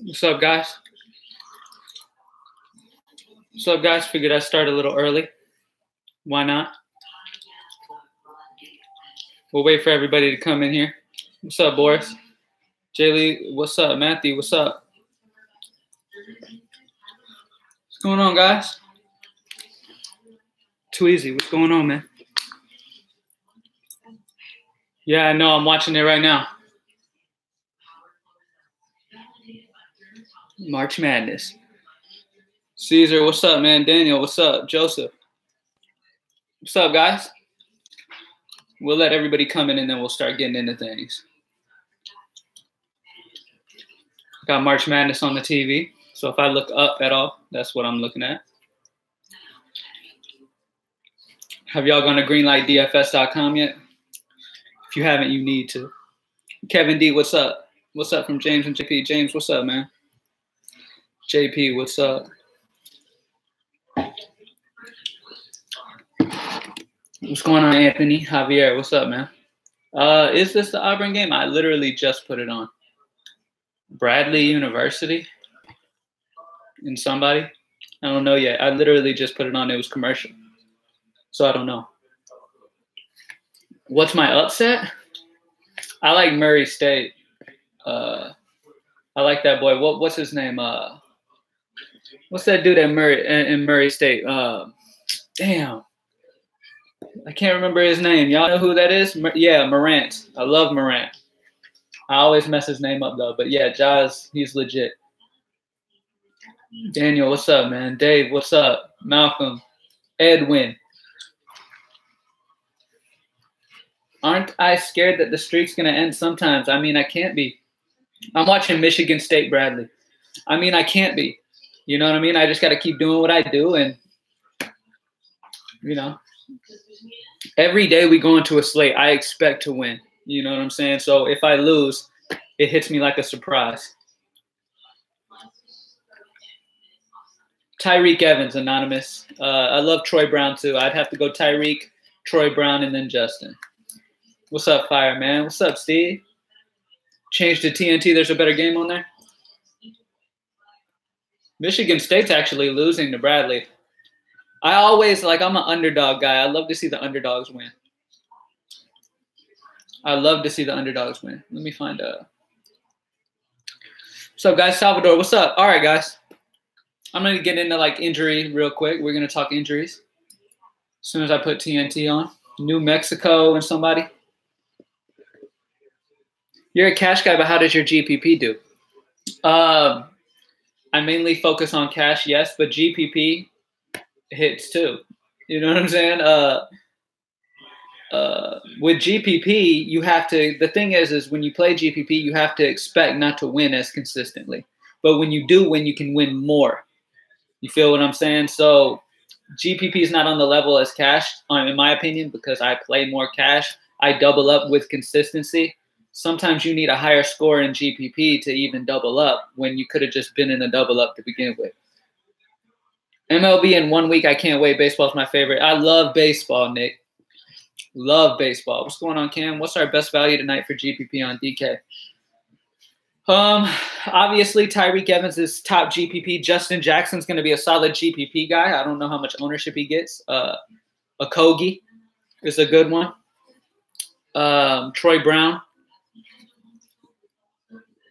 What's up, guys? What's up, guys? Figured I'd start a little early. Why not? We'll wait for everybody to come in here. What's up, Boris? Jaylee, what's up? Matthew, what's up? What's going on, guys? Tweezy, what's going on, man? Yeah, I know. I'm watching it right now. March Madness. Caesar, what's up, man? Daniel, what's up? Joseph. What's up, guys? We'll let everybody come in and then we'll start getting into things. Got March Madness on the TV. So if I look up at all, that's what I'm looking at. Have y'all gone to greenlightdfs.com yet? If you haven't, you need to. Kevin D, what's up? What's up from James and JP? James, what's up, man? JP, what's up? What's going on, Anthony? Javier, what's up, man? Is this the Auburn game? I literally just put it on. Bradley University? And somebody? I don't know yet. I literally just put it on. It was commercial. So I don't know. What's my upset? I like Murray State. I like that boy. What's his name? What's that dude at Murray State? Damn. I can't remember his name. Y'all know who that is? Yeah, Morant. I love Morant. I always mess his name up, though. But, yeah, Jaz, he's legit. Daniel, what's up, man? Dave, what's up? Malcolm. Edwin. Aren't I scared that the streak's going to end sometimes? I mean, I can't be. I'm watching Michigan State, Bradley. I mean, I can't be. You know what I mean? I just got to keep doing what I do. And, you know, every day we go into a slate, I expect to win. You know what I'm saying? So if I lose, it hits me like a surprise. Tyreke Evans, anonymous. I love Troy Brown, too. I'd have to go Tyreke, Troy Brown, and then Justin. What's up, Fire, man? What's up, Steve? Change to TNT. There's a better game on there. Michigan State's actually losing to Bradley. I always, I'm an underdog guy. I love to see the underdogs win. I love to see the underdogs win. Let me find out. What's up, guys? Salvador, what's up? All right, guys. I'm going to get into, injury real quick. We're going to talk injuries as soon as I put TNT on. New Mexico and somebody. You're a cash guy, but how does your GPP do? I mainly focus on cash, yes, but GPP hits too. You know what I'm saying? With GPP, you have to – the thing is when you play GPP, you have to expect not to win as consistently. But when you do win, you can win more. You feel what I'm saying? So GPP is not on the level as cash, in my opinion, because I play more cash. I double up with consistency. Sometimes you need a higher score in GPP to even double up when you could have just been in a double up to begin with. MLB in 1 week, I can't wait. Baseball's my favorite. I love baseball, Nick. Love baseball. What's going on, Cam? What's our best value tonight for GPP on DK? Obviously, Tyreke Evans is top GPP. Justin Jackson's going to be a solid GPP guy. I don't know how much ownership he gets. Okogie is a good one. Troy Brown.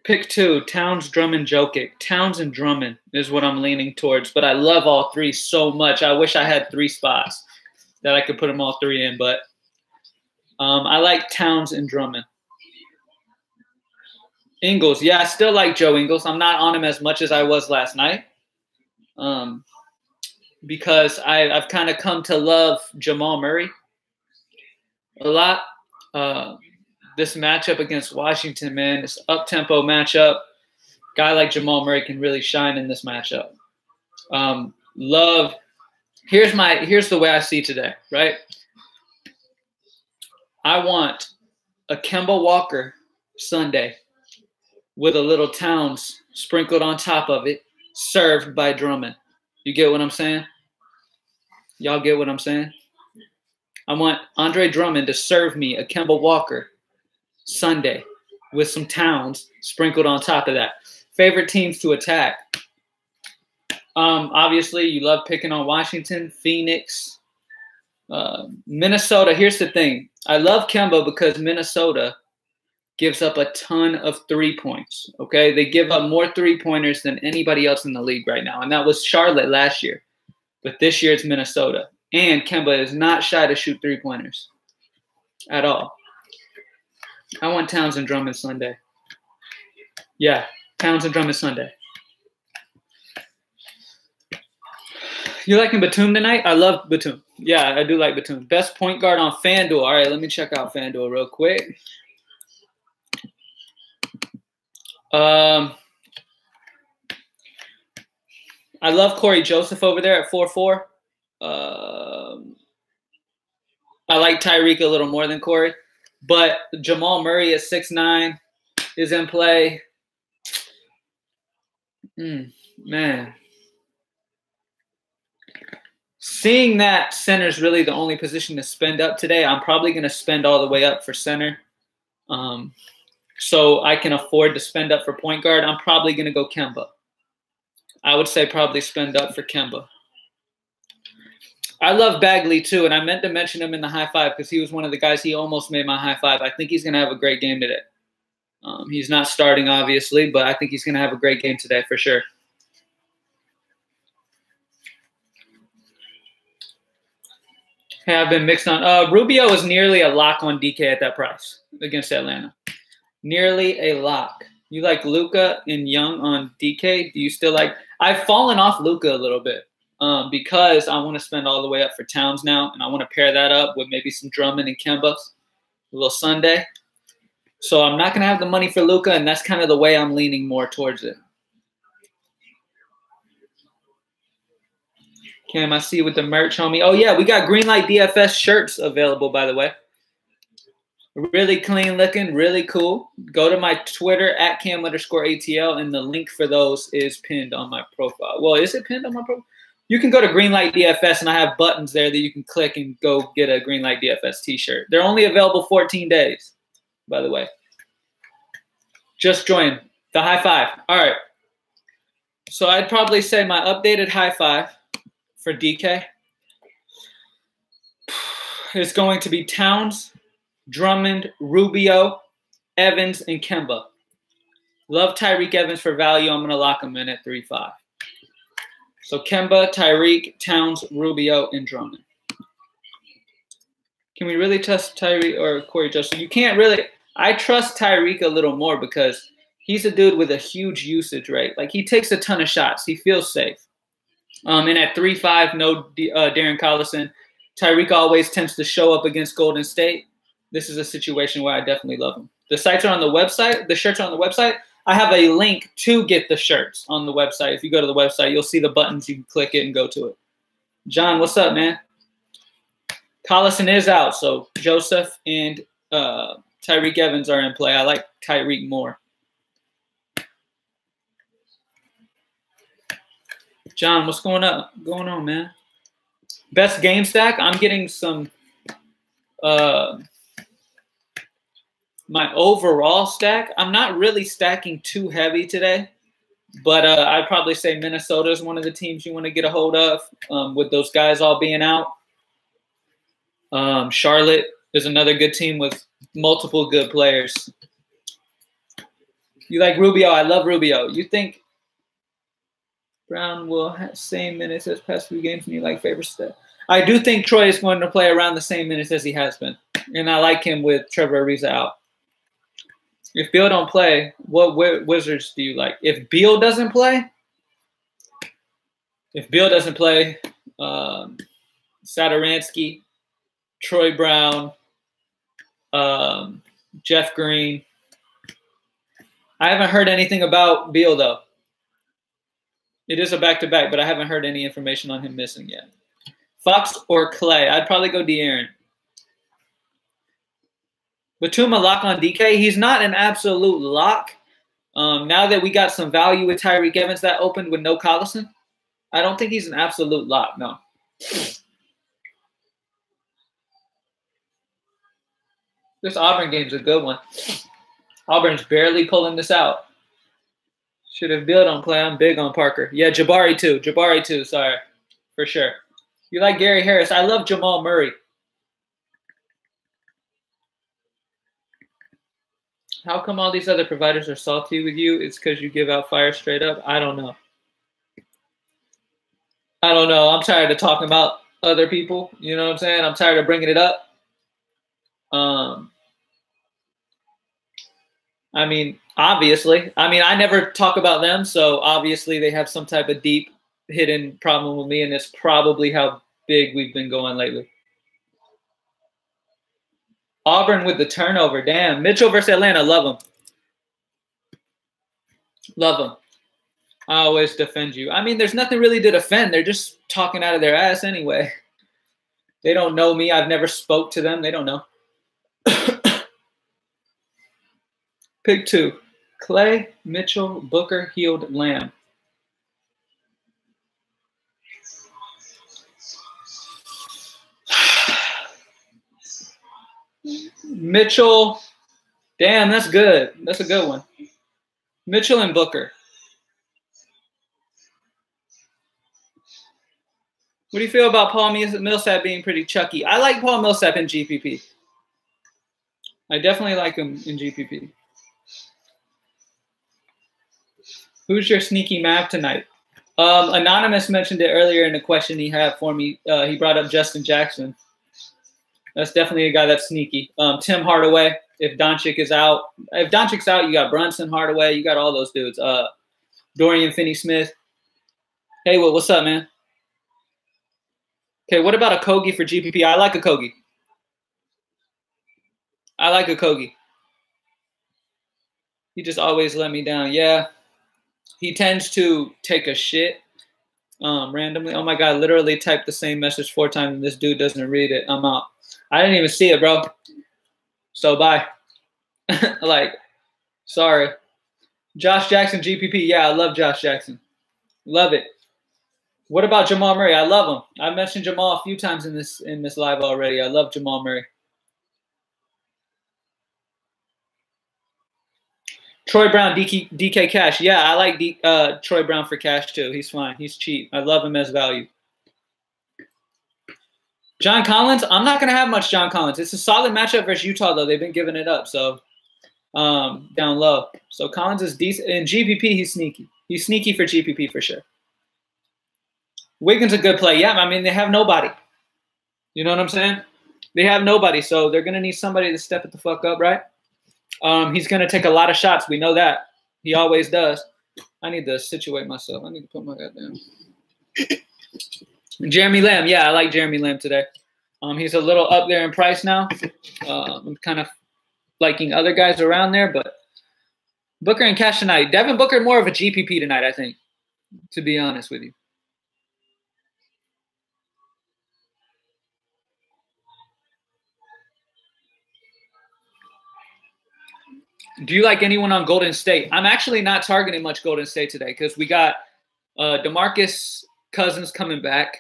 Pick 2, Towns, Drummond, Jokic. Towns and Drummond is what I'm leaning towards, but I love all three so much. I wish I had 3 spots that I could put them all 3 in, but I like Towns and Drummond. Ingles, yeah, I still like Joe Ingles. I'm not on him as much as I was last night because I've kind of come to love Jamal Murray a lot. This matchup against Washington, man, this up-tempo matchup. Guy like Jamal Murray can really shine in this matchup. Here's the way I see today, right? I want a Kemba Walker Sunday with a little Towns sprinkled on top of it, served by Drummond. You get what I'm saying? Y'all get what I'm saying? I want Andre Drummond to serve me a Kemba Walker Sunday with some Towns sprinkled on top of that. Favorite teams to attack. Obviously, you love picking on Washington, Phoenix, Minnesota. Here's the thing. I love Kemba because Minnesota gives up a ton of 3 points, okay? They give up more 3-pointers than anybody else in the league right now, and that was Charlotte last year. But this year it's Minnesota. And Kemba is not shy to shoot 3-pointers at all. I want Towns and Drummond Sunday. Yeah, Towns and Drummond Sunday. You liking Batum tonight? I love Batum. Yeah, I do like Batum. Best point guard on Fanduel. All right, let me check out Fanduel real quick. I love Cory Joseph over there at 4'4". I like Tyreke a little more than Cory. But Jamal Murray at 6'9" is in play. Man. Seeing that center is really the only position to spend up today, I'm probably going to spend all the way up for center. So I can afford to spend up for point guard. I'm probably going to go Kemba. I would say probably spend up for Kemba. I love Bagley too, and I meant to mention him in the high five because he was one of the guys. He almost made my high five. I think he's going to have a great game today. He's not starting, obviously, but I think he's going to have a great game today for sure. Hey, I've been mixed on. Rubio is nearly a lock on DK at that price against Atlanta. Nearly a lock. You like Luka and Young on DK? Do you still like? I've fallen off Luka a little bit because I want to spend all the way up for Towns now, and I want to pair that up with maybe some Drummond and Kemba, a little Sunday. So I'm not going to have the money for Luka, and that's kind of the way I'm leaning more towards it. Cam, I see you with the merch, homie. Oh, yeah, we got Greenlight DFS shirts available, by the way. Really clean looking, really cool. Go to my Twitter at Cam_ATL, and the link for those is pinned on my profile. Well, is it pinned on my profile? You can go to Greenlight DFS, and I have buttons there that you can click and go get a Greenlight DFS t-shirt. They're only available 14 days, by the way. Just join the high five. All right. So I'd probably say my updated high five for DK is going to be Towns, Drummond, Rubio, Evans, and Kemba. Love Tyreke Evans for value. I'm going to lock him in at 3-5. So Kemba, Tyreke, Towns, Rubio, and Drummond. Can we really trust Tyreke or Cory Joseph? You can't really. I trust Tyreke a little more because he's a dude with a huge usage rate. Like, he takes a ton of shots. He feels safe. And at 3-5, no Darren Collison. Tyreke always tends to show up against Golden State. This is a situation where I definitely love him. The sites are on the website. The shirts are on the website. I have a link to get the shirts on the website. If you go to the website, you'll see the buttons. You can click it and go to it. John, what's up, man? Collison is out, so Joseph and Tyreke Evans are in play. I like Tyreke more. John, what's going on, man? Best game stack? I'm getting some my overall stack. I'm not really stacking too heavy today, but I'd probably say Minnesota is one of the teams you want to get a hold of with those guys all being out. Charlotte is another good team with multiple good players. You like Rubio? I love Rubio. You think Brown will have same minutes as past few games, and you like favorite stat? I do think Troy is going to play around the same minutes as he has been, and I like him with Trevor Ariza out. If Beal don't play, what Wizards do you like? If Beal doesn't play, Satoransky, Troy Brown, Jeff Green. I haven't heard anything about Beal, though. It is a back-to-back, but I haven't heard any information on him missing yet. Fox or Klay? I'd probably go De'Aaron. Batum a lock on DK. He's not an absolute lock. Now that we got some value with Tyreke Evans that opened with no Collison, I don't think he's an absolute lock, no. This Auburn game's a good one. Auburn's barely pulling this out. Should have built on Klay. I'm big on Parker. Yeah, Jabari too. Jabari too. Sorry, for sure. You like Gary Harris? I love Jamal Murray. How come all these other providers are salty with you? It's because you give out fire straight up? I don't know. I don't know. I'm tired of talking about other people. You know what I'm saying? I'm tired of bringing it up. I mean, obviously. I mean, I never talk about them, so obviously they have some type of deep, hidden problem with me, and it's probably how big we've been going lately. Auburn with the turnover. Damn. Mitchell versus Atlanta. Love them. Love them. I always defend you. I mean, there's nothing really to defend. They're just talking out of their ass anyway. They don't know me. I've never spoke to them. They don't know. Pick 2. Klay, Mitchell, Booker, Healed, Lamb. Mitchell. Damn, that's good. That's a good one. Mitchell and Booker. What do you feel about Paul Millsap being pretty chucky? I like Paul Millsap in GPP. I definitely like him in GPP. Who's your sneaky Mav tonight? Anonymous mentioned it earlier in the question he had for me. He brought up Justin Jackson. That's definitely a guy that's sneaky. Tim Hardaway, if Doncic is out. If Doncic's out, you got Brunson, Hardaway. You got all those dudes. Dorian Finney-Smith. Hey, what's up, man? Okay, what about a Kogi for GPP? I like a Kogi. I like a Kogi. He just always let me down. Yeah. He tends to take a shit randomly. Oh, my God. Literally typed the same message 4 times, and this dude doesn't read it. I'm out. I didn't even see it, bro. So, bye. Like, sorry. Josh Jackson, GPP. Yeah, I love Josh Jackson. Love it. What about Jamal Murray? I love him. I mentioned Jamal a few times in this live already. I love Jamal Murray. Troy Brown, DK Cash. Yeah, I like Troy Brown for cash too. He's fine. He's cheap. I love him as value. John Collins. I'm not going to have much John Collins. It's a solid matchup versus Utah, though. They've been giving it up, so down low. So Collins is decent. In GPP, he's sneaky. He's sneaky for GPP for sure. Wiggins a good play. Yeah, I mean, they have nobody. You know what I'm saying? They have nobody, so they're going to need somebody to step it the fuck up, right? He's going to take a lot of shots. We know that. He always does. I need to situate myself. I need to put my goddamn. Jeremy Lamb. Yeah, I like Jeremy Lamb today. He's a little up there in price now. I'm kind of liking other guys around there, but Booker and Cash tonight. Devin Booker more of a GPP tonight, I think, to be honest with you. Do you like anyone on Golden State? I'm actually not targeting much Golden State today because we got DeMarcus Cousins coming back.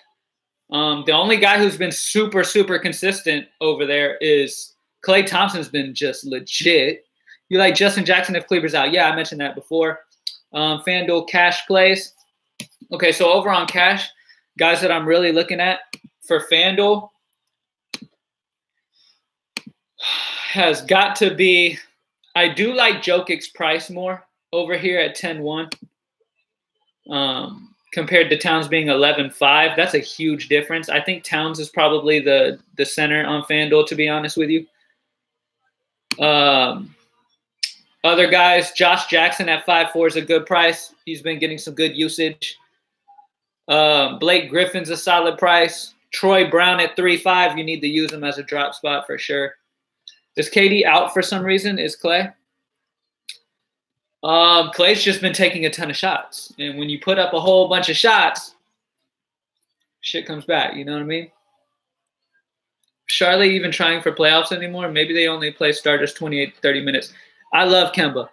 The only guy who's been super, super consistent over there is Klay Thompson's been just legit. You like Justin Jackson if Kleber's out? Yeah, I mentioned that before. Fanduel Cash plays. Okay, so over on Cash, guys that I'm really looking at for Fanduel has got to be – I do like Jokic's price more over here at 10-1 compared to Towns being 11-5. That's a huge difference. I think Towns is probably the center on FanDuel, to be honest with you. Other guys, Josh Jackson at 5-4 is a good price. He's been getting some good usage. Blake Griffin's a solid price. Troy Brown at 3-5. You need to use him as a drop spot for sure. Is KD out for some reason? Is Klay? Klay's just been taking a ton of shots. And when you put up a whole bunch of shots, shit comes back. You know what I mean? Charlotte even trying for playoffs anymore? Maybe they only play starters 28 to 30 minutes. I love Kemba.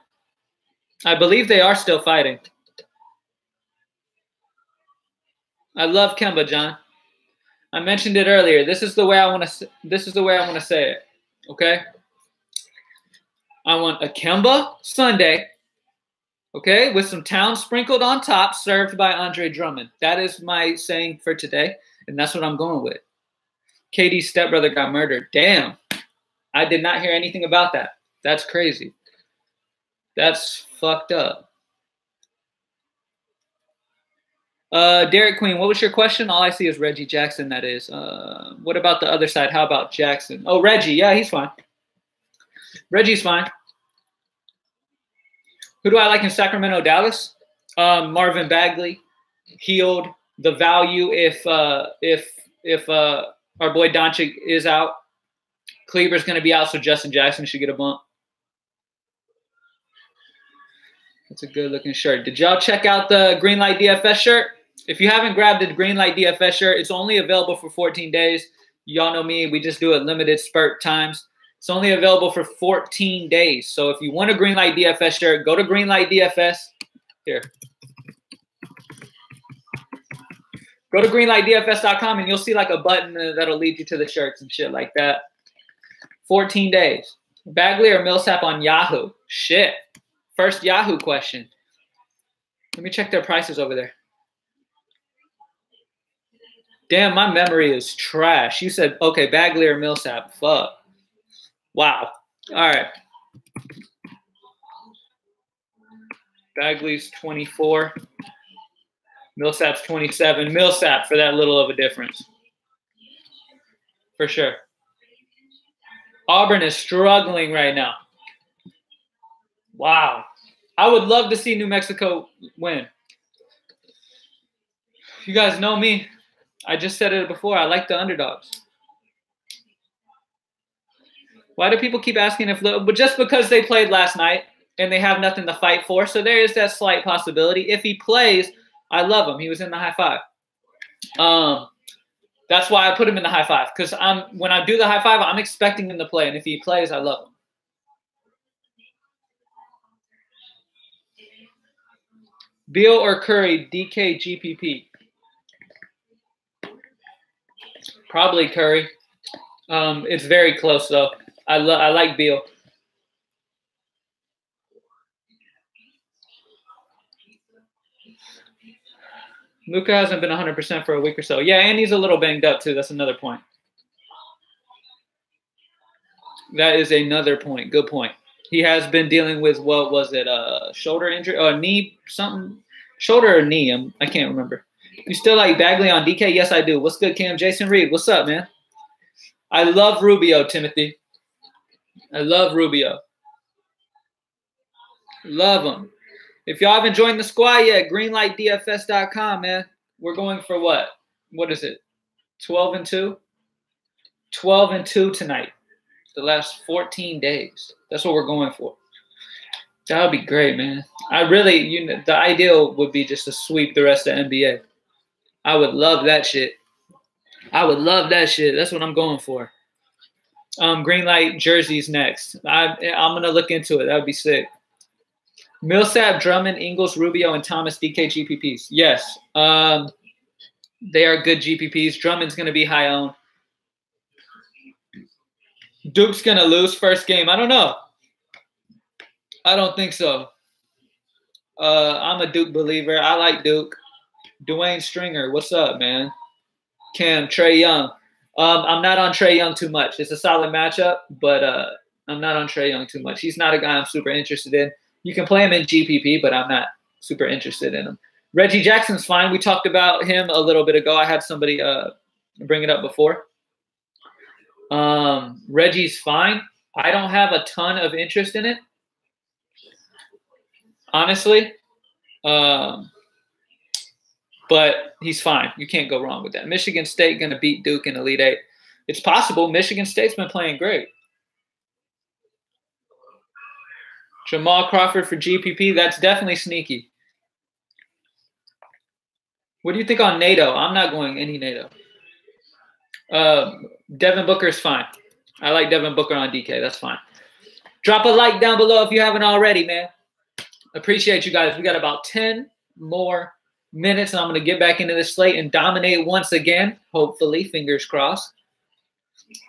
I believe they are still fighting. I love Kemba, John. I mentioned it earlier. This is the way I want to say it. Okay? I want a Kemba Sunday Okay, with some Towns sprinkled on top, served by Andre Drummond. That is my saying for today, and that's what I'm going with. KD's stepbrother got murdered. Damn. I did not hear anything about that. That's crazy. That's fucked up. Derek Queen, what was your question? All I see is Reggie Jackson, that is. What about the other side? How about Jackson? Oh, Reggie. Yeah, he's fine. Reggie's fine. Who do I like in Sacramento, Dallas? Marvin Bagley, healed. The value if our boy Doncic is out. Kleber's going to be out, so Justin Jackson should get a bump. That's a good-looking shirt. Did y'all check out the Greenlight DFS shirt? If you haven't grabbed the Greenlight DFS shirt, it's only available for 14 days. Y'all know me. We just do it limited spurt times. It's only available for 14 days. So if you want a Greenlight DFS shirt, go to Greenlight DFS. Here. Go to greenlightdfs.com and you'll see like a button that'll lead you to the shirts and shit like that. 14 days. Bagley or Millsap on Yahoo? Shit. First Yahoo question. Let me check their prices over there. Damn, my memory is trash. You said, okay, Bagley or Millsap. Fuck. Wow. All right. Bagley's 24. Millsap's 27. Millsap for that little of a difference. For sure. Auburn is struggling right now. Wow. I would love to see New Mexico win. You guys know me. I just said it before. I like the underdogs. Why do people keep asking if – but just because they played last night and they have nothing to fight for. So there is that slight possibility. If he plays, I love him. He was in the high five. That's why I put him in the high five. Because when I do the high five, I'm expecting him to play. And if he plays, I love him. Beal or Curry, DK, GPP? Probably Curry. It's very close, though. I like Beal. Luka hasn't been 100% for a week or so. Yeah, and he's a little banged up, too. That's another point. That is another point. Good point. He has been dealing with, what was it, shoulder injury? Knee, something? Shoulder or knee? I can't remember. You still like Bagley on DK? Yes, I do. What's good, Cam? Jason Reed, what's up, man? I love Rubio, Timothy. I love Rubio. Love him. If y'all haven't joined the squad yet, greenlightdfs.com, man. We're going for what? What is it? 12-2? 12-2 tonight. The last 14 days. That's what we're going for. That would be great, man. I really, the ideal would be just to sweep the rest of the NBA. I would love that shit. I would love that shit. That's what I'm going for. Greenlight jerseys next. I'm going to look into it. That would be sick. Millsap, Drummond, Ingles, Rubio, and Thomas, DK GPPs. Yes. They are good GPPs. Drummond's going to be high owned. Duke's going to lose first game. I don't know. I don't think so. I'm a Duke believer. I like Duke. Dwayne Stringer, what's up, man? Cam, Trae Young. I'm not on Trae Young too much. It's a solid matchup, but I'm not on Trae Young too much. He's not a guy I'm super interested in. You can play him in GPP, but I'm not super interested in him. Reggie Jackson's fine. We talked about him a little bit ago. I had somebody bring it up before. Reggie's fine. I don't have a ton of interest in it, honestly. But he's fine. You can't go wrong with that. Michigan State going to beat Duke in Elite Eight. It's possible. Michigan State's been playing great. Jamal Crawford for GPP. That's definitely sneaky. What do you think on NATO? I'm not going any NATO. Devin Booker's fine. I like Devin Booker on DK. That's fine. Drop a like down below if you haven't already, man. Appreciate you guys. We got about 10 more minutes, and I'm going to get back into this slate and dominate once again, hopefully, fingers crossed.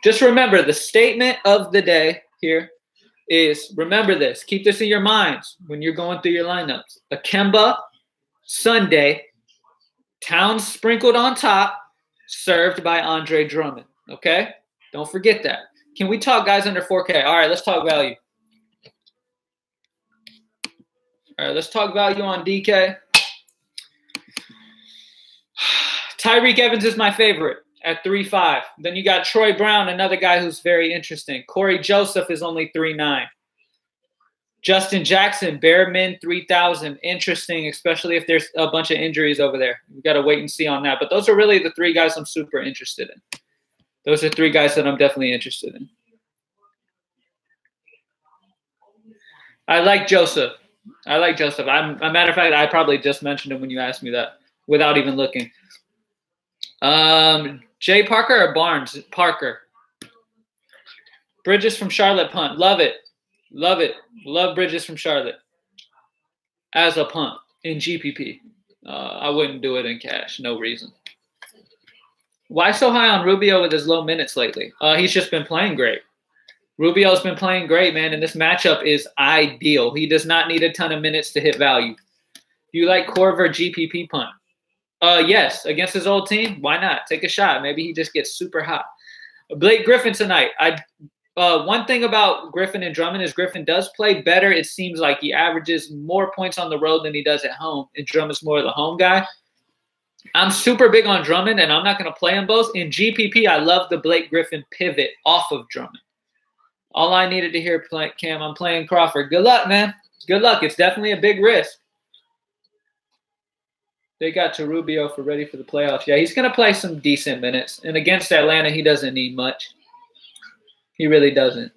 Just remember the statement of the day here. is, remember this, keep this in your minds when you're going through your lineups. A Kemba Sunday, Towns sprinkled on top, served by Andre Drummond. Okay? Don't forget that. Can we talk guys under 4K? All right, let's talk value. All right, let's talk value on DK. Tyreke Evans is my favorite at 3.5. Then you got Troy Brown, another guy who's very interesting. Cory Joseph is only 3.9. Justin Jackson, bare min 3,000. Interesting, especially if there's a bunch of injuries over there. We got to wait and see on that. But those are really the three guys I'm super interested in. Those are three guys that I'm definitely interested in. I like Joseph. I like Joseph. A matter of fact, I probably just mentioned him when you asked me that without even looking. Jay Parker or Barnes? Parker. Bridges from Charlotte punt. Love it. Love it. Love Bridges from Charlotte. As a punt in GPP. I wouldn't do it in cash. No reason. Why so high on Rubio with his low minutes lately? He's just been playing great. Rubio's been playing great, man, and this matchup is ideal. He does not need a ton of minutes to hit value. Do you like Korver GPP punt? Yes, against his old team. Why not? Take a shot. Maybe he just gets super hot. Blake Griffin tonight. One thing about Griffin and Drummond is Griffin does play better. It seems like he averages more points on the road than he does at home, and Drummond's more of the home guy. I'm super big on Drummond, and I'm not going to play them both. In GPP, I love the Blake Griffin pivot off of Drummond. All I needed to hear, Cam, I'm playing Crawford. Good luck, man. Good luck. It's definitely a big risk. They got to Rubio for ready for the playoffs. Yeah, he's going to play some decent minutes. And against Atlanta, he doesn't need much. He really doesn't.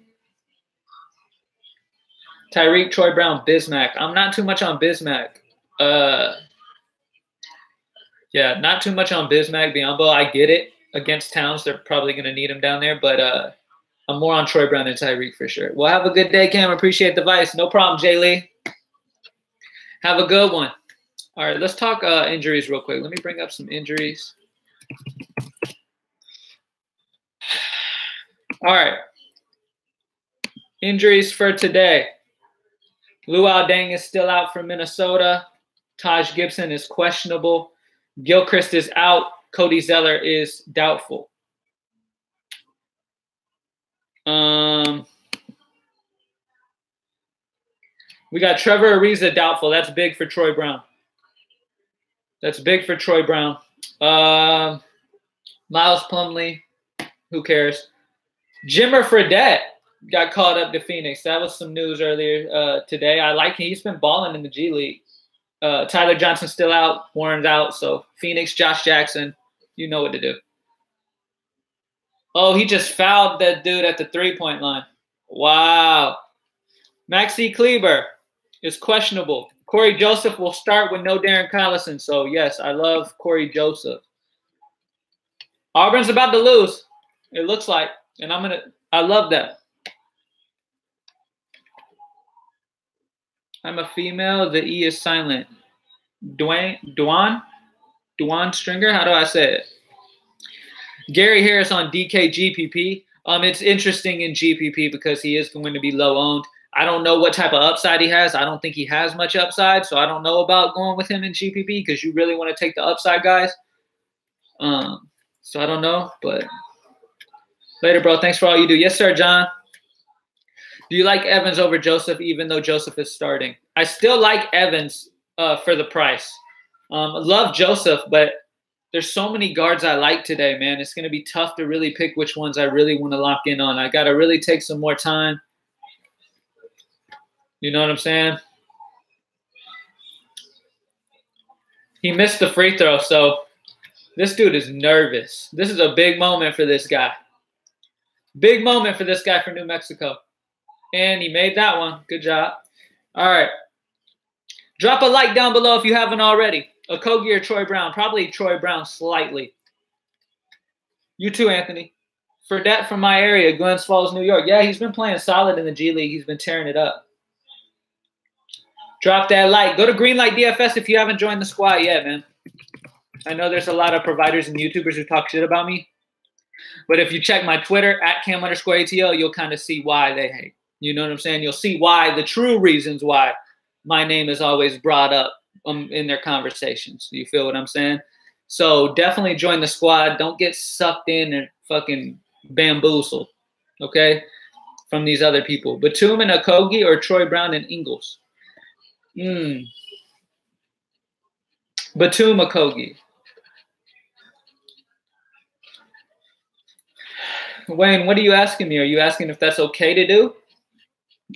Tyreke, Troy Brown, Bismack. I'm not too much on Bismack. Yeah, not too much on Bismack. Biombo, I get it. Against Towns, they're probably going to need him down there. But I'm more on Troy Brown and Tyreke for sure. Well, have a good day, Cam. Appreciate the advice. No problem, Jay Lee. Have a good one. All right, let's talk injuries real quick. Let me bring up some injuries. All right. Injuries for today. Luol Deng is still out for Minnesota. Taj Gibson is questionable. Gilchrist is out. Cody Zeller is doubtful. We got Trevor Ariza doubtful. That's big for Troy Brown. That's big for Troy Brown. Miles Plumlee, who cares? Jimmer Fredette got called up to Phoenix. That was some news earlier today. I like him. He's been balling in the G League. Tyler Johnson's still out. Warren's out. So Phoenix, Josh Jackson, you know what to do. Oh, he just fouled that dude at the three-point line. Wow. Maxi Kleber is questionable. Cory Joseph will start with no Darren Collison. So, yes, I love Cory Joseph. Auburn's about to lose, it looks like. And I love that. I'm a female. The E is silent. Duan Stringer? How do I say it? Gary Harris on DK GPP. It's interesting in GPP because he is going to be low owned. I don't know what type of upside he has. I don't think he has much upside, so I don't know about going with him in GPP because you really want to take the upside guys. So I don't know, but later, bro. Thanks for all you do. Yes, sir, John. Do you like Evans over Joseph even though Joseph is starting? I still like Evans for the price. Love Joseph, but there's so many guards I like today, man. It's going to be tough to really pick which ones I really want to lock in on. I got to really take some more time. You know what I'm saying? He missed the free throw, so this dude is nervous. This is a big moment for this guy. Big moment for this guy for New Mexico. And he made that one. Good job. All right. Drop a like down below if you haven't already. Okogie or Troy Brown? Probably Troy Brown slightly. You too, Anthony. Fredette from my area, Glens Falls, New York. Yeah, he's been playing solid in the G League. He's been tearing it up. Drop that like. Go to Greenlight DFS if you haven't joined the squad yet, man. I know there's a lot of providers and YouTubers who talk shit about me. But if you check my Twitter, @Cam_ATL, you'll kind of see why they hate. You know what I'm saying? You'll see why, the true reasons why my name is always brought up in their conversations. You feel what I'm saying? So definitely join the squad. Don't get sucked in and fucking bamboozled, okay, from these other people. Batum and Okogie or Troy Brown and Ingles? Batum, Okogie. Wayne, what are you asking me? Are you asking if that's okay to do?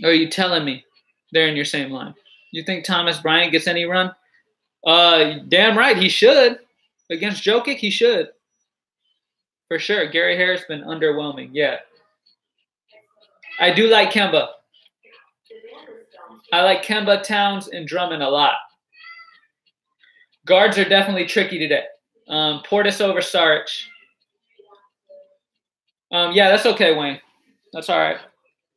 Or are you telling me they're in your same line? You think Thomas Bryant gets any run? Damn right, he should. Against Jokic, he should. For sure. Gary Harris been underwhelming. Yeah. I do like Kemba. I like Kemba, Towns, and Drummond a lot. Guards are definitely tricky today. Portis over Sarge. Yeah, that's okay, Wayne. That's all right.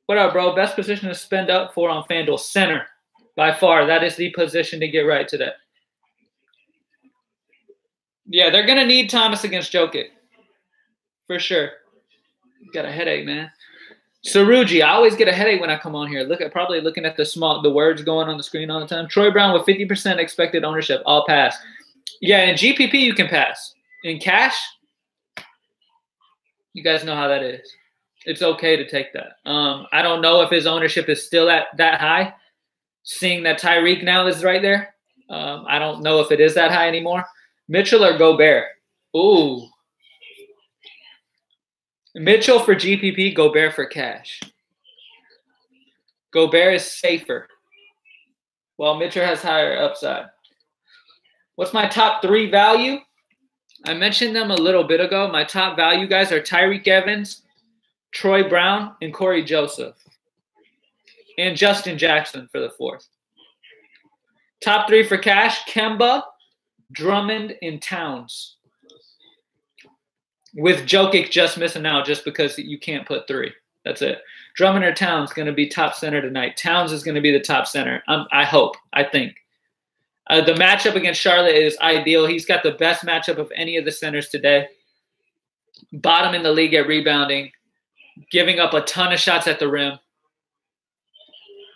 What up, bro? Best position to spend up for on FanDuel. Center. By far. That is the position to get right today. Yeah, they're going to need Thomas against Jokic. For sure. Got a headache, man. Saruji, I always get a headache when I come on here. Probably looking at the words going on the screen all the time. Troy Brown with 50% expected ownership. I'll pass. Yeah, in GPP you can pass. In cash, you guys know how that is. It's okay to take that. I don't know if his ownership is still at that high. Seeing that Tyreke now is right there. I don't know if it is that high anymore. Mitchell or Gobert? Ooh. Mitchell for GPP, Gobert for cash. Gobert is safer, while Mitchell has higher upside. What's my top 3 value? I mentioned them a little bit ago. My top value guys are Tyreke Evans, Troy Brown, and Cory Joseph. And Justin Jackson for the 4th. Top 3 for cash, Kemba, Drummond, and Towns. With Jokic just missing out just because you can't put 3. That's it. Drummond or Towns going to be top center tonight. Towns is going to be the top center. I think. The matchup against Charlotte is ideal. He's got the best matchup of any of the centers today. Bottom in the league at rebounding. Giving up a ton of shots at the rim.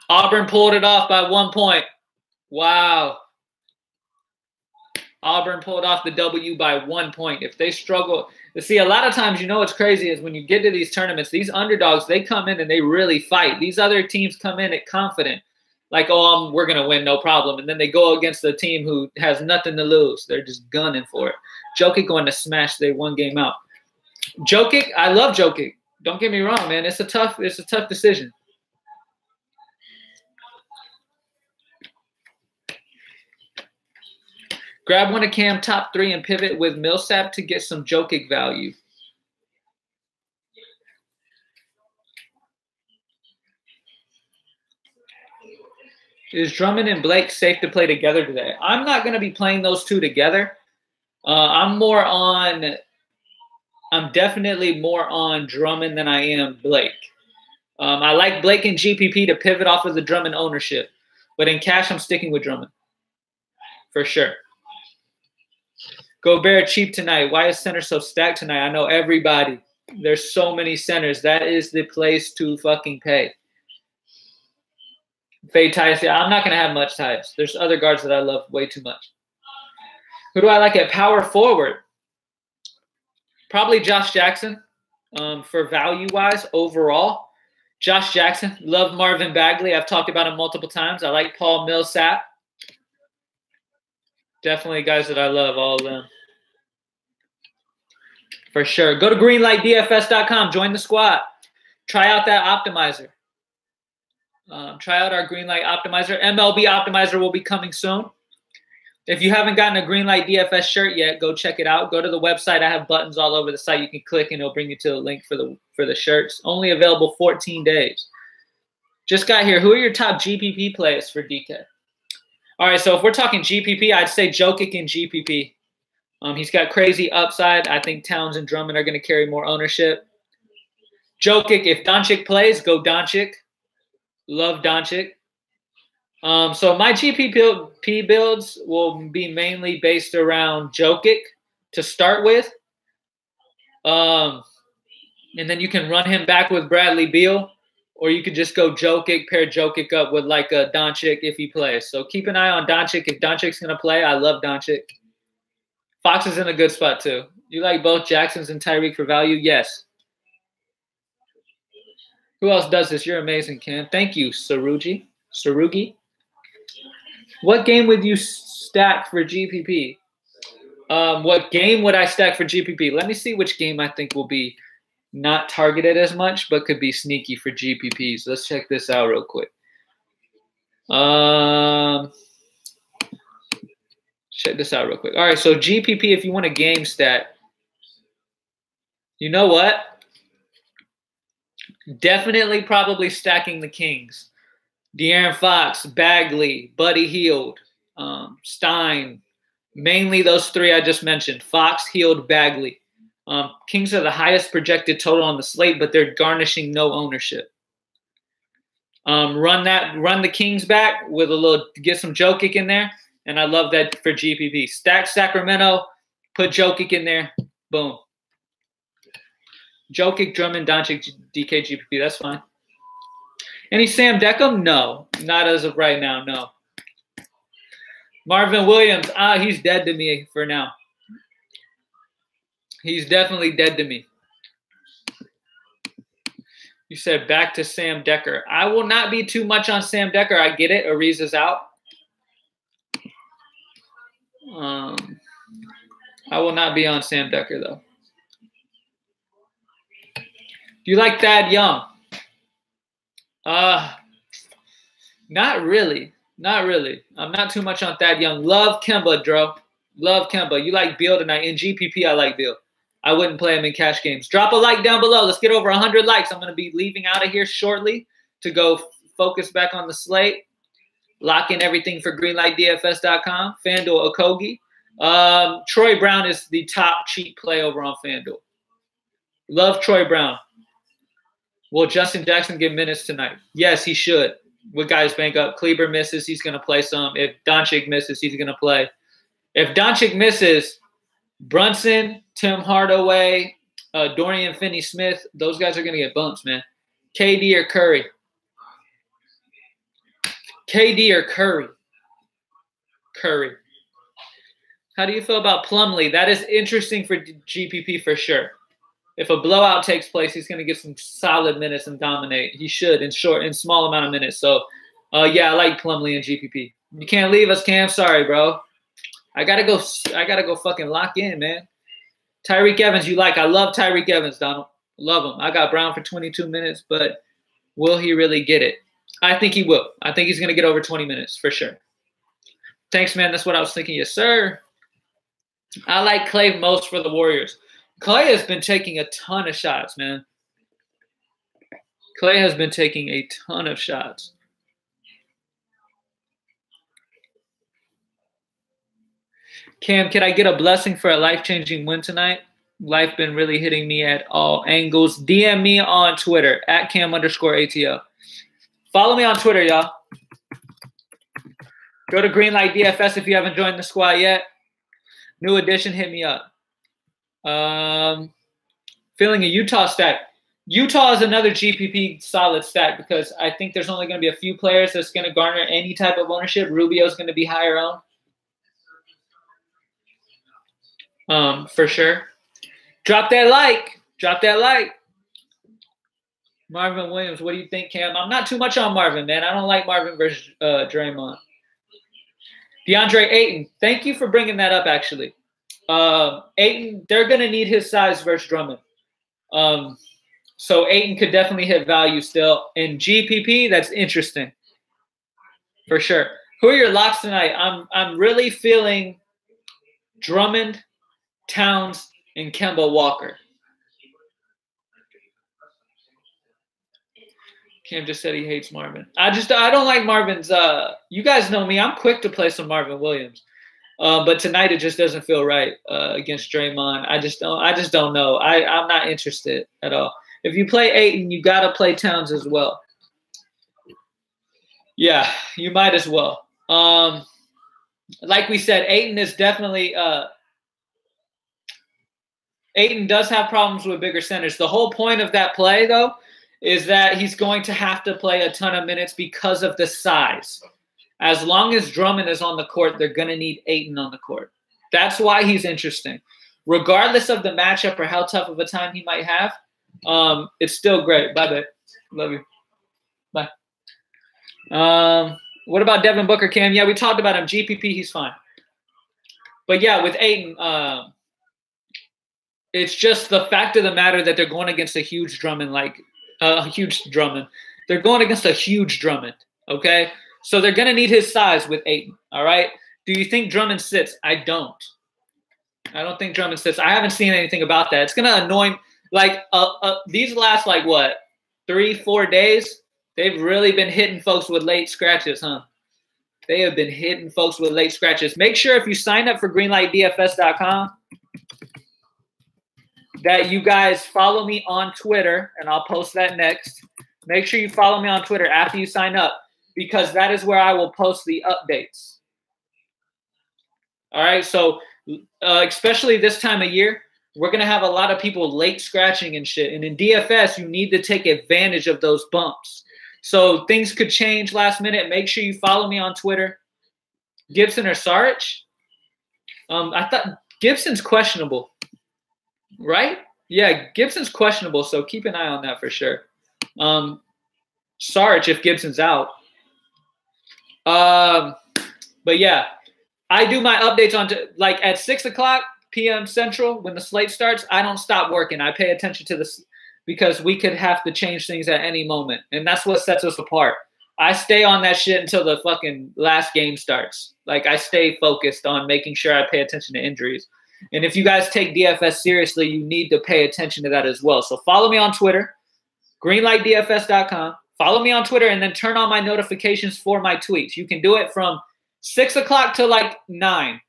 Auburn pulled it off by 1 point. Wow. Auburn pulled off the W by 1 point. If they struggle, see, a lot of times, you know what's crazy is when you get to these tournaments, these underdogs, they come in and they really fight. These other teams come in at confident, like, oh, we're going to win, no problem. And then they go against a team who has nothing to lose. They're just gunning for it. Jokic going to smash. They 1 game out. Jokic, I love Jokic. Don't get me wrong, man. It's a tough decision. Grab one of Cam top 3 and pivot with Millsap to get some Jokic value. Is Drummond and Blake safe to play together today? I'm not going to be playing those 2 together. I'm definitely more on Drummond than I am Blake. I like Blake in GPP to pivot off of the Drummond ownership. But in cash, I'm sticking with Drummond. For sure. Gobert cheap tonight. Why is center so stacked tonight? I know everybody. There's so many centers. That is the place to fucking pay. Fade Tyus. I'm not going to have much Tyus. There's other guards that I love way too much. Who do I like at power forward? Probably Josh Jackson for value-wise overall. Josh Jackson. Love Marvin Bagley. I've talked about him multiple times. I like Paul Millsap. Definitely guys that I love, all of them. For sure. Go to greenlightdfs.com. Join the squad. Try out that optimizer. Try out our Greenlight optimizer. MLB optimizer will be coming soon. If you haven't gotten a Greenlight DFS shirt yet, go check it out. Go to the website. I have buttons all over the site. You can click and it'll bring you to a link for the shirts. Only available 14 days. Just got here. Who are your top GPP players for DK? All right, so if we're talking GPP, I'd say Jokic in GPP. He's got crazy upside. I think Towns and Drummond are going to carry more ownership. Jokic, if Doncic plays, go Doncic. Love Doncic. So my GPP builds will be mainly based around Jokic to start with. And then you can run him back with Bradley Beal Or you could just go Jokic, pair Jokic up with like a Doncic if he plays. So keep an eye on Doncic. If Doncic's going to play, I love Doncic. Fox is in a good spot too. You like both Jacksons and Tyreke for value? Yes. Who else does this? You're amazing, Cam. Thank you, Sarugi. What game would you stack for GPP? What game would I stack for GPP? Let me see which game I think will be not targeted as much, but could be sneaky for GPPs. Let's check this out real quick. Check this out real quick. All right, so GPP, if you want a game stat, you know what? Definitely probably stacking the Kings. De'Aaron Fox, Bagley, Buddy Hield, Stein. Mainly those three I just mentioned. Fox, Hield, Bagley. Kings are the highest projected total on the slate, but they're garnishing no ownership. Run the Kings back with a little, get some Jokic in there, and I love that for GPP. Stack Sacramento, put Jokic in there, boom. Jokic, Drummond, Doncic, DK, GPP, that's fine. Any Sam Dekker? No, not as of right now, no. Marvin Williams, he's dead to me for now. He's definitely dead to me. You said back to Sam Dekker. I will not be too much on Sam Dekker. I get it. Ariza's out. I will not be on Sam Dekker, though. Do you like Thad Young? Not really. Not really. I'm not too much on Thad Young. Love Kemba, Dro. Love Kemba. You like Beal tonight. In GPP, I like Beal. I wouldn't play him in cash games. Drop a like down below. Let's get over 100 likes. I'm going to be leaving out of here shortly to go focus back on the slate. Lock in everything for greenlightdfs.com. Fanduel Okogie. Troy Brown is the top cheap play over on Fanduel. Love Troy Brown. Will Justin Jackson get minutes tonight? Yes, he should. With guys bank up. Kleber misses, he's going to play some. If Doncic misses, he's going to play. If Doncic misses, Brunson, Tim Hardaway, Dorian Finney-Smith, those guys are going to get bumps, man. KD or Curry? KD or Curry? Curry. How do you feel about Plumlee? That is interesting for GPP for sure. If a blowout takes place, he's going to get some solid minutes and dominate. He should in small amount of minutes. So, yeah, I like Plumlee and GPP. You can't leave us, Cam. Sorry, bro. I gotta go fucking lock in, man. Tyreke Evans, you like. I love Tyreke Evans, Donald. Love him. I got Brown for 22 minutes, but will he really get it? I think he will. I think he's going to get over 20 minutes for sure. Thanks, man. That's what I was thinking. Yes, sir. I like Klay most for the Warriors. Klay has been taking a ton of shots, man. Klay has been taking a ton of shots. Cam, can I get a blessing for a life-changing win tonight? Life been really hitting me at all angles. DM me on Twitter, at @Cam_ATL. Follow me on Twitter, y'all. Go to Greenlight DFS if you haven't joined the squad yet. New edition, hit me up. Feeling a Utah stack. Utah is another GPP solid stack because I think there's only going to be a few players that's going to garner any type of ownership. Rubio's going to be higher owned. For sure. Drop that like. Drop that like. Marvin Williams, what do you think, Cam? I'm not too much on Marvin, man. I don't like Marvin versus Draymond. DeAndre Ayton, thank you for bringing that up, actually. Ayton, they're going to need his size versus Drummond. So Ayton could definitely hit value still. In GPP, that's interesting. For sure. Who are your locks tonight? I'm really feeling Drummond, Towns, and Kemba Walker. Cam just said he hates Marvin. I don't like Marvin's. You guys know me. I'm quick to play some Marvin Williams. But tonight it just doesn't feel right against Draymond. I just don't know. I'm not interested at all. If you play Ayton, you got to play Towns as well. Yeah, you might as well. Like we said, Ayton is definitely Ayton does have problems with bigger centers. The whole point of that play, though, is that he's going to have to play a ton of minutes because of the size. As long as Drummond is on the court, they're going to need Ayton on the court. That's why he's interesting. Regardless of the matchup or how tough of a time he might have, it's still great. Bye, babe. Love you. Bye. What about Devin Booker, Cam? Yeah, we talked about him. GPP, he's fine. But, yeah, with Ayton, it's just the fact of the matter that they're going against a huge Drummond, They're going against a huge Drummond, okay? So they're going to need his size with Ayton, all right? Do you think Drummond sits? I don't. I don't think Drummond sits. I haven't seen anything about that. It's going to annoy – like, these last, 3-4 days, they've really been hitting folks with late scratches, huh? They have been hitting folks with late scratches. Make sure if you sign up for greenlightdfs.com that you guys follow me on Twitter, and I'll post that next. Make sure you follow me on Twitter after you sign up, because that is where I will post the updates. All right, so especially this time of year, we're going to have a lot of people late scratching and shit. And in DFS, you need to take advantage of those bumps. So things could change last minute. Make sure you follow me on Twitter. Gibson or Saric? I thought Gibson's questionable. Right? Yeah, Gibson's questionable, so keep an eye on that for sure. Saric if Gibson's out. But yeah, I do my updates on at 6 o'clock p.m. Central when the slate starts. I don't stop working. I pay attention to this because we could have to change things at any moment, and that's what sets us apart. I stay on that shit until the fucking last game starts. Like, I stay focused on making sure I pay attention to injuries. And if you guys take DFS seriously, you need to pay attention to that as well. So follow me on Twitter, greenlightdfs.com. Follow me on Twitter and then turn on my notifications for my tweets. You can do it from 6 o'clock to 9.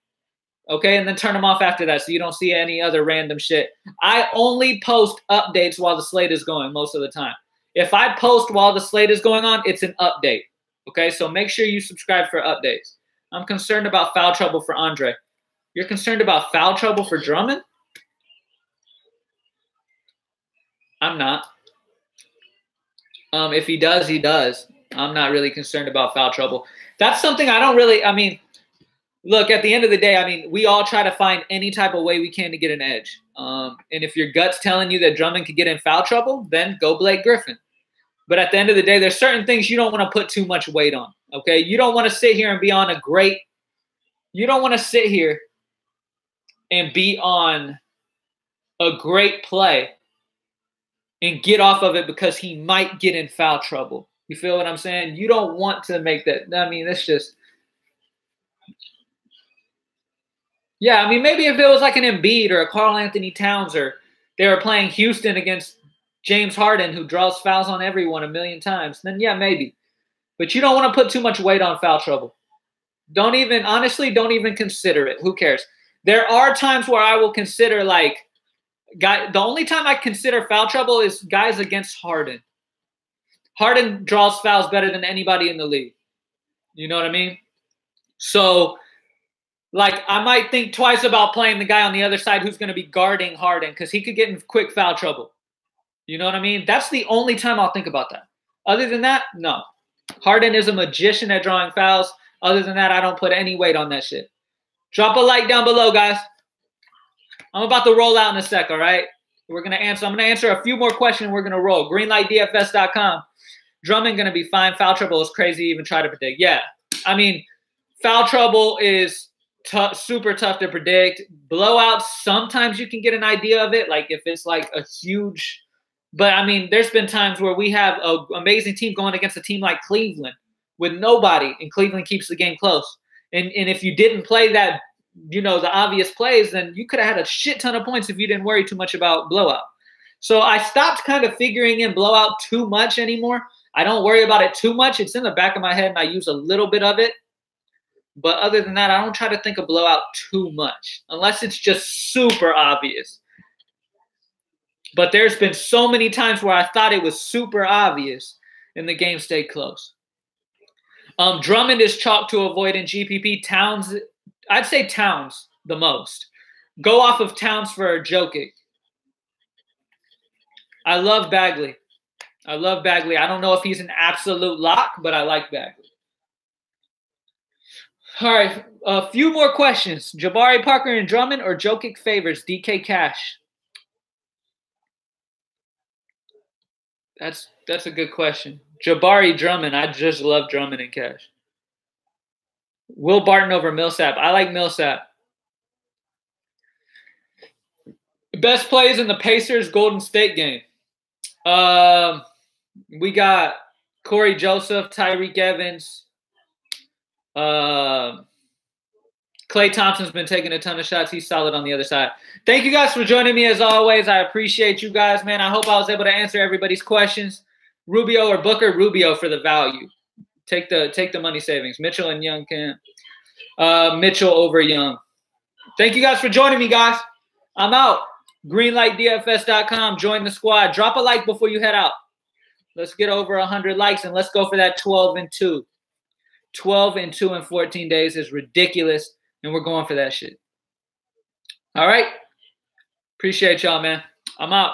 Okay, and then turn them off after that so you don't see any other random shit. I only post updates while the slate is going most of the time. If I post while the slate is going on, it's an update. Okay, so make sure you subscribe for updates. I'm concerned about foul trouble for Andre. You're concerned about foul trouble for Drummond? I'm not. If he does, he does. I'm not really concerned about foul trouble. That's something I don't really – look, at the end of the day, we all try to find any type of way we can to get an edge. And if your gut's telling you that Drummond could get in foul trouble, then go Blake Griffin. But at the end of the day, there's certain things you don't want to put too much weight on, okay? You don't want to sit here and be on you don't want to sit here and be on a great play and get off of it because he might get in foul trouble. You feel what I'm saying? You don't want to make that. It's just – yeah, maybe if it was like an Embiid or a Karl Anthony Towns, or they were playing Houston against James Harden, who draws fouls on everyone a million times, then yeah, maybe. But you don't want to put too much weight on foul trouble. Don't even consider it. Who cares? There are times where I will consider the only time I consider foul trouble is guys against Harden. Harden draws fouls better than anybody in the league. You know what I mean? So, I might think twice about playing the guy on the other side who's going to be guarding Harden because he could get in quick foul trouble. You know what I mean? That's the only time I'll think about that. Other than that, no. Harden is a magician at drawing fouls. Other than that, I don't put any weight on that shit. Drop a like down below, guys. I'm about to roll out in a sec, all right? I'm going to answer a few more questions and we're going to roll. Greenlightdfs.com. Drummond going to be fine. Foul trouble is crazy to even try to predict. Yeah. Foul trouble is super tough to predict. Blowouts, sometimes you can get an idea of it, if it's a huge – but, there's been times where we have an amazing team going against a team like Cleveland with nobody, and Cleveland keeps the game close. And if you didn't play that, the obvious plays, then you could have had a shit ton of points if you didn't worry too much about blowout. So I stopped kind of figuring in blowout too much anymore. I don't worry about it too much. It's in the back of my head, and I use a little bit of it. But other than that, I don't try to think of blowout too much, unless it's just super obvious. But there's been so many times where I thought it was super obvious, and the game stayed close. Drummond is chalk to avoid in GPP. Towns, I'd say Towns the most. Go off of Towns for Jokic. I love Bagley. I love Bagley. I don't know if he's an absolute lock, but I like Bagley. All right, a few more questions. Jabari Parker and Drummond or Jokic favors DK Cash? That's a good question. Jabari Drummond. I just love Drummond and Cash. Will Barton over Millsap. I like Millsap. Best plays in the Pacers Golden State game. We got Cory Joseph, Tyreke Evans. Klay Thompson's been taking a ton of shots. He's solid on the other side. Thank you guys for joining me as always. I appreciate you guys, man. I hope I was able to answer everybody's questions. Rubio or Booker? Rubio for the value. Take the money savings. Mitchell and Young can. Mitchell over Young. Thank you guys for joining me, guys. I'm out. Greenlightdfs.com. Join the squad. Drop a like before you head out. Let's get over 100 likes, and let's go for that 12-2. 12-2 in 14 days is ridiculous, and we're going for that shit. All right? Appreciate y'all, man. I'm out.